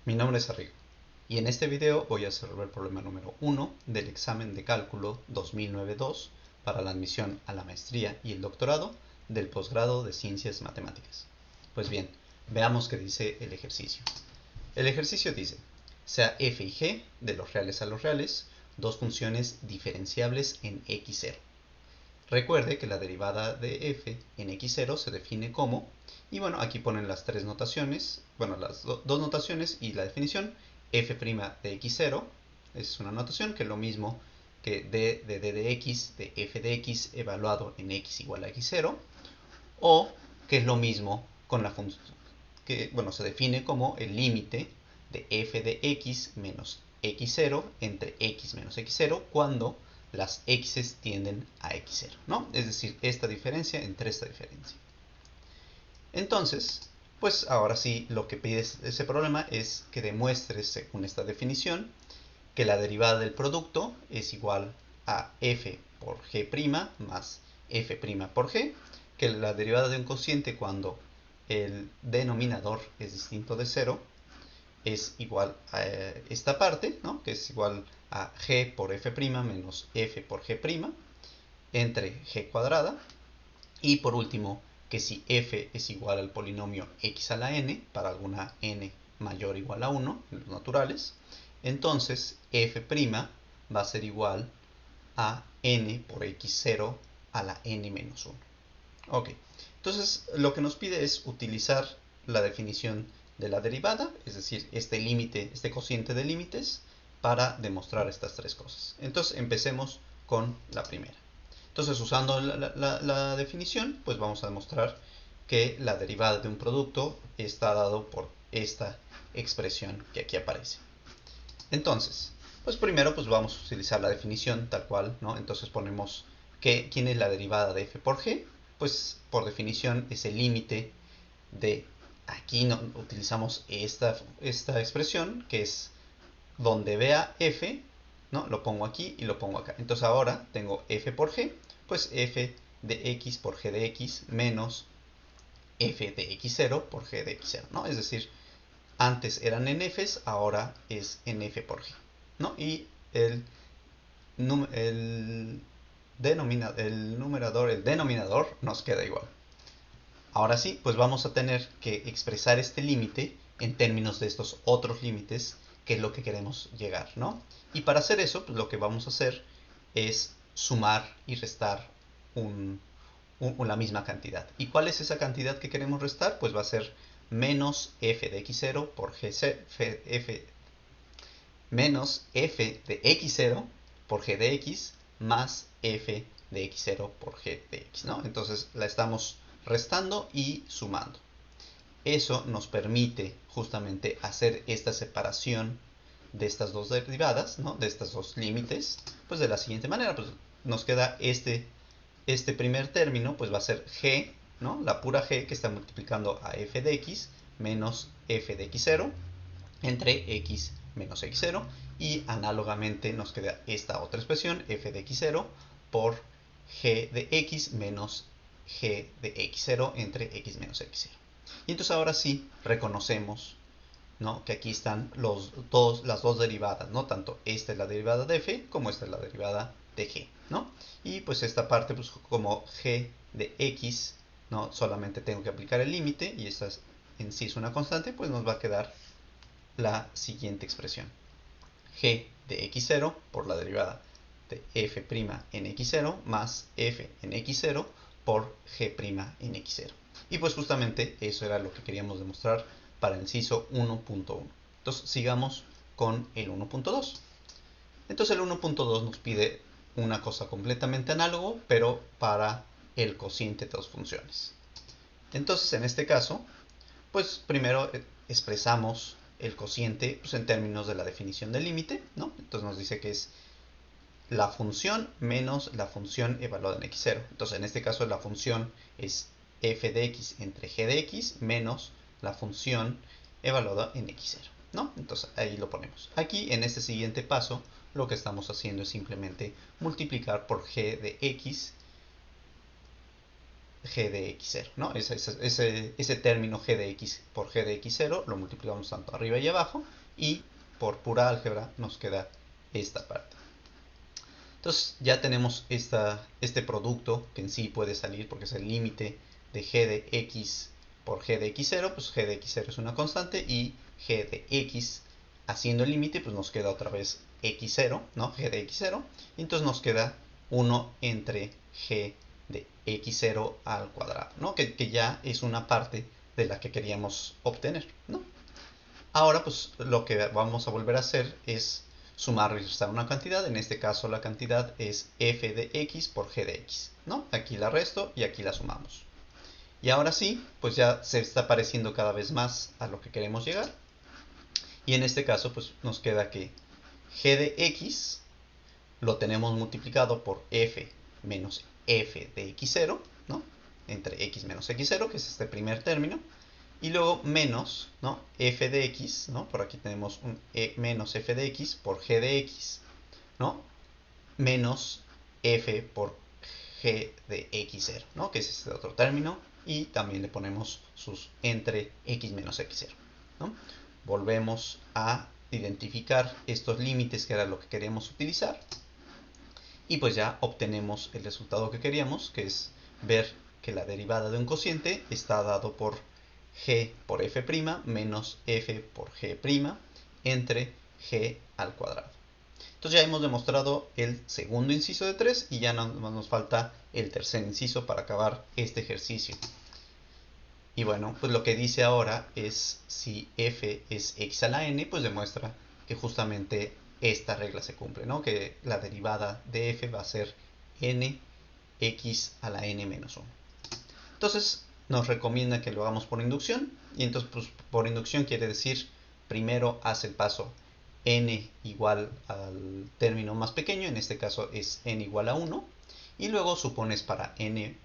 Mi nombre es Arrigo y en este video voy a resolver el problema número 1 del examen de cálculo 2009-2 para la admisión a la maestría y el doctorado del posgrado de Ciencias Matemáticas. Pues bien, veamos qué dice el ejercicio. El ejercicio dice, sea f y g de los reales a los reales, dos funciones diferenciables en x0. Recuerde que la derivada de f en x0 se define como, y bueno, aquí ponen las tres notaciones, bueno, las dos notaciones y la definición, f' de x0, es una notación que es lo mismo que d de x de f de x evaluado en x igual a x0, o que es lo mismo con la función, que bueno, se define como el límite de f de x menos x0 entre x menos x0 cuando las x's tienden a x0, ¿no? Es decir, esta diferencia entre esta diferencia. Entonces, pues ahora sí, lo que pide ese problema es que demuestres, según esta definición, que la derivada del producto es igual a f por g' más f' por g, que la derivada de un cociente cuando el denominador es distinto de 0 es igual a esta parte, ¿no? Que es igual a g por f' menos f por g' entre g cuadrada. Y por último, que si f es igual al polinomio x a la n, para alguna n mayor o igual a 1 en los naturales, entonces f' va a ser igual a n por x0 a la n menos 1. Ok, entonces lo que nos pide es utilizar la definición de la derivada, es decir, este límite, este cociente de límites, para demostrar estas tres cosas. Entonces empecemos con la primera. Entonces, usando la definición, pues vamos a demostrar que la derivada de un producto está dado por esta expresión que aquí aparece. Entonces, pues primero pues vamos a utilizar la definición tal cual, ¿no? Entonces ponemos que ¿quién es la derivada de f por g? Pues por definición es el límite de, aquí no, utilizamos esta expresión que es donde vea f, ¿no? Lo pongo aquí y lo pongo acá. Entonces ahora tengo f por g, pues f de x por g de x menos f de x0 por g de x0, ¿no? Es decir, antes eran en f's, ahora es en f por g, ¿no? Y el denominador nos queda igual. Ahora sí, pues vamos a tener que expresar este límite en términos de estos otros límites, que es lo que queremos llegar, ¿no? Y para hacer eso, pues lo que vamos a hacer es sumar y restar la misma cantidad. ¿Y cuál es esa cantidad que queremos restar? Pues va a ser menos f de x0 por menos f de x0 por g de x más f de x0 por g de x, ¿no? Entonces la estamos restando y sumando. Eso nos permite justamente hacer esta separación de estas dos derivadas, ¿no? De estos dos límites, pues de la siguiente manera, pues nos queda este primer término, pues va a ser g, ¿no? La pura g que está multiplicando a f de x menos f de x0 entre x menos x0, y análogamente nos queda esta otra expresión, f de x0 por g de x menos g de x0 entre x menos x0. Y entonces ahora sí reconocemos, ¿no? Que aquí están las dos derivadas, ¿no? Tanto esta es la derivada de f como esta es la derivada de g, ¿no? Y pues esta parte, pues como g de x, ¿no? Solamente tengo que aplicar el límite y esta en sí es una constante, pues nos va a quedar la siguiente expresión. G de x0 por la derivada de f' en x0 más f en x0 por g' en x0. Y pues justamente eso era lo que queríamos demostrar para el inciso 1.1. Entonces sigamos con el 1.2. Entonces el 1.2 nos pide una cosa completamente análogo, pero para el cociente de dos funciones. Entonces en este caso, pues primero expresamos el cociente pues, en términos de la definición del límite, ¿no? Entonces nos dice que es la función menos la función evaluada en x0. Entonces en este caso la función es f de x entre g de x menos la función evaluada en x0, ¿no? Entonces ahí lo ponemos. Aquí en este siguiente paso lo que estamos haciendo es simplemente multiplicar por g de x g de x0, ¿no? Ese término g de x por g de x0 lo multiplicamos tanto arriba y abajo, y por pura álgebra nos queda esta parte. Entonces ya tenemos este producto que en sí puede salir porque es el límite de g de x por g de x0, pues g de x0 es una constante y g de x haciendo el límite pues nos queda otra vez x0, ¿no? G de x0, y entonces nos queda 1 entre g de x0 al cuadrado, ¿no? Que ya es una parte de la que queríamos obtener, ¿no? Ahora pues lo que vamos a volver a hacer es sumar y restar una cantidad. En este caso la cantidad es f de x por g de x, ¿no? Aquí la resto y aquí la sumamos. Y ahora sí, pues ya se está pareciendo cada vez más a lo que queremos llegar. Y en este caso pues nos queda que g de x lo tenemos multiplicado por f menos f de x0, ¿no? Entre x menos x0, que es este primer término. Y luego menos, ¿no? F de x, ¿no? Por aquí tenemos un menos f de x por g de x, ¿no? Menos f por g de x0, ¿no? Que es este otro término. Y también le ponemos sus entre x menos x0, ¿no? Volvemos a identificar estos límites que era lo que queríamos utilizar. Y pues ya obtenemos el resultado que queríamos, que es ver que la derivada de un cociente está dado por g por f' menos f por g' entre g al cuadrado. Entonces ya hemos demostrado el segundo inciso de 3 y ya nos falta el tercer inciso para acabar este ejercicio. Y bueno, pues lo que dice ahora es si f es x a la n, pues demuestra que justamente esta regla se cumple, ¿no? Que la derivada de f va a ser n x a la n menos 1. Entonces nos recomienda que lo hagamos por inducción, y entonces pues, por inducción quiere decir primero haz el paso n igual al término más pequeño, en este caso es n igual a 1, y luego supones para n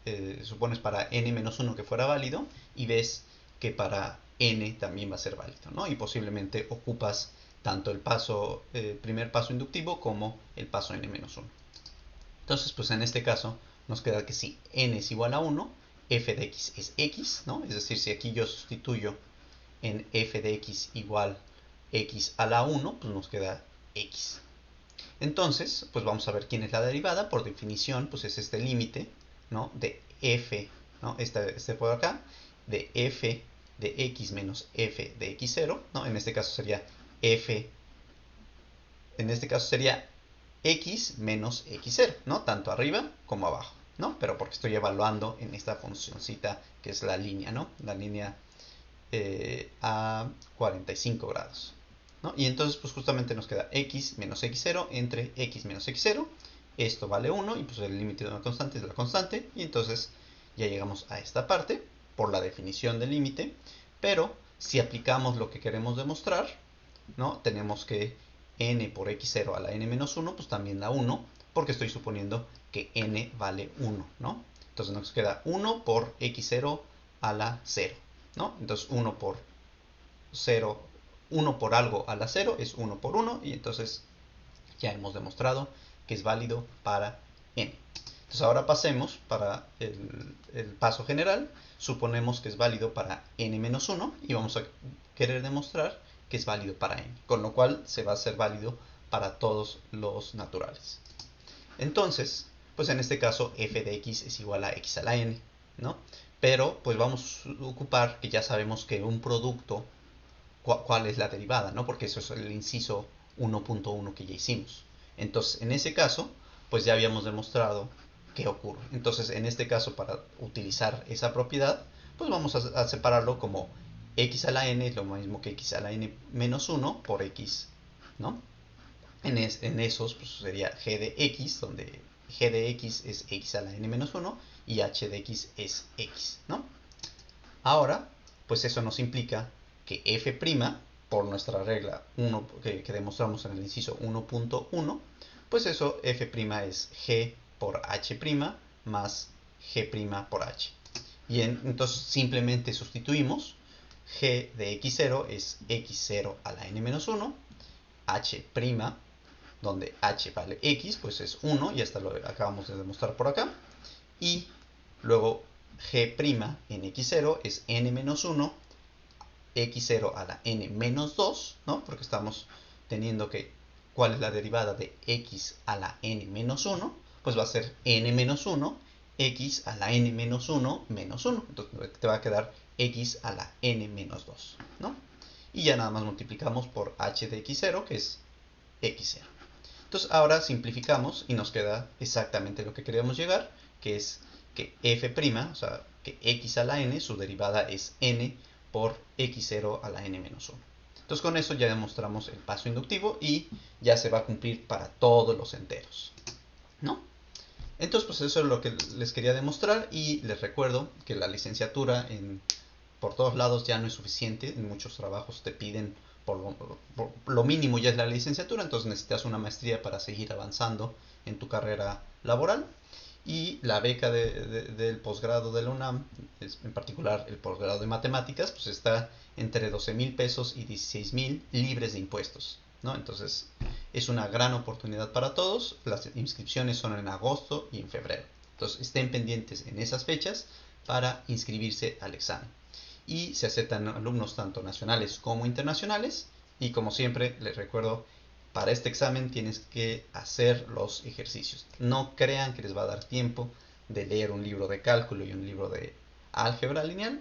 menos 1 que fuera válido y ves que para n también va a ser válido, ¿no? Y posiblemente ocupas tanto el primer paso inductivo como el paso n menos 1. Entonces, pues en este caso nos queda que si n es igual a 1, f de x es x, ¿no? Es decir, si aquí yo sustituyo en f de x igual x a la 1, pues nos queda x. Entonces, pues vamos a ver quién es la derivada. Por definición, pues es este límite, ¿no? De f, ¿no? Este por acá, de f de x menos f de x0, ¿no? En este caso sería x menos x0, ¿no? Tanto arriba como abajo, ¿no? Pero porque estoy evaluando en esta funcioncita que es la línea, ¿no? La línea a 45 grados, ¿no? Y entonces pues justamente nos queda x menos x0 entre x menos x0. Esto vale 1 y pues el límite de una constante es la constante. Y entonces ya llegamos a esta parte por la definición del límite. Pero si aplicamos lo que queremos demostrar, ¿no? Tenemos que n por x0 a la n menos 1 pues también da 1, porque estoy suponiendo que n vale 1, ¿no? Entonces nos queda 1 por x0 a la 0, ¿no? Entonces 1 por 0, 1 por algo a la 0 es 1 por 1, y entonces ya hemos demostrado que es válido para n. Entonces ahora pasemos para el paso general. Suponemos que es válido para n menos 1 y vamos a querer demostrar que es válido para n, con lo cual se va a hacer válido para todos los naturales. Entonces, pues en este caso f de x es igual a x a la n, ¿no? Pero pues vamos a ocupar que ya sabemos que un producto, cuál es la derivada, ¿no? Porque eso es el inciso 1.1 que ya hicimos. Entonces, en ese caso, pues ya habíamos demostrado qué ocurre. Entonces, en este caso, para utilizar esa propiedad, pues vamos a separarlo como x a la n es lo mismo que x a la n menos 1 por x, ¿no? En esos pues sería g de x, donde g de x es x a la n menos 1 y h de x es x, ¿no? Ahora, pues eso nos implica que f', por nuestra regla 1 que demostramos en el inciso 1.1, pues eso f' es g por h' más g' por h. Y entonces simplemente sustituimos. G de x0 es x0 a la n menos 1, h', donde h vale x, pues es 1, y hasta lo acabamos de demostrar por acá, y Luego g' en x0 es n menos 1, x0 a la n menos 2, ¿no? Porque estamos teniendo que, ¿cuál es la derivada de x a la n menos 1? Pues va a ser n menos 1, x a la n menos 1 menos 1. Entonces te va a quedar x a la n menos 2, ¿no? Y ya nada más multiplicamos por h de x0, que es x0. Entonces ahora simplificamos y nos queda exactamente lo que queríamos llegar, que es que f', o sea, que x a la n, su derivada es n por x0 a la n menos 1. Entonces con eso ya demostramos el paso inductivo y ya se va a cumplir para todos los enteros, ¿no? Entonces pues eso es lo que les quería demostrar y les recuerdo que la licenciatura por todos lados ya no es suficiente. En muchos trabajos te piden por lo mínimo ya es la licenciatura, entonces necesitas una maestría para seguir avanzando en tu carrera laboral. Y la beca del posgrado de la UNAM, en particular el posgrado de matemáticas, pues está entre 12,000 pesos y 16,000 libres de impuestos, ¿no? Entonces es una gran oportunidad para todos. Las inscripciones son en agosto y en febrero. Entonces estén pendientes en esas fechas para inscribirse al examen. Y se aceptan alumnos tanto nacionales como internacionales. Y como siempre les recuerdo, para este examen tienes que hacer los ejercicios. No crean que les va a dar tiempo de leer un libro de cálculo y un libro de álgebra lineal.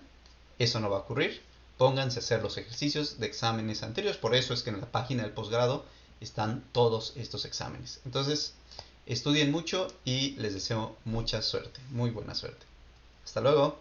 Eso no va a ocurrir. Pónganse a hacer los ejercicios de exámenes anteriores. Por eso es que en la página del posgrado están todos estos exámenes. Entonces, estudien mucho y les deseo mucha suerte. Muy buena suerte. Hasta luego.